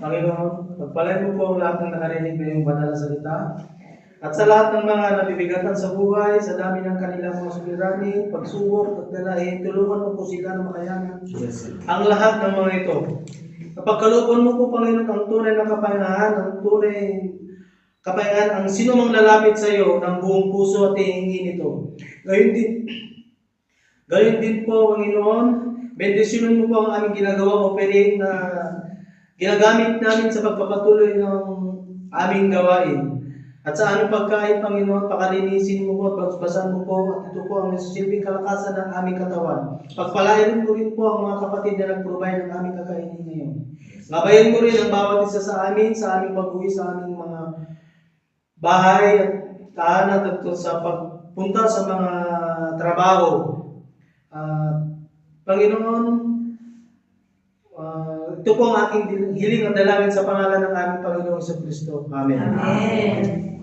Panginoon, pagpalain mo po ang lahat ng nakarinig na iyong banal na salita. At sa lahat ng mga nabibigatan sa buhay, sa dami ng kanilang mga suliranin, pagsubok at dalahin, tulungan mo po sila na makayanan ang lahat ng mga ito. Kapagkalooban mo po, Panginoon, ang tunay na kapahingahan, ang tunay kapahingahan, ang sino mang lalapit sa iyo ng buong puso at hihingin ito. Gayon din po, Panginoon, bendisyonin mo po ang aming ginagawang offering na ginagamit namin sa pagpapatuloy ng aming gawain. At sa aming pagkain, Panginoon, pakalinisin mo po at pagbasan mo po at ito po ang nasusilbing kalakasan ng aming katawan. Pagpalain mo rin po ang mga kapatid na nag-provide ng aming kakainin ngayon. Gabayan mo rin ang bawat isa sa aming pag-uwi sa aming mga bahay at tahanan at sa pagpunta sa mga trabaho. Panginoon, ito po ang aking hiling at dalangin sa pangalan ng aming Panginoong Jesucristo. Amen. Amen.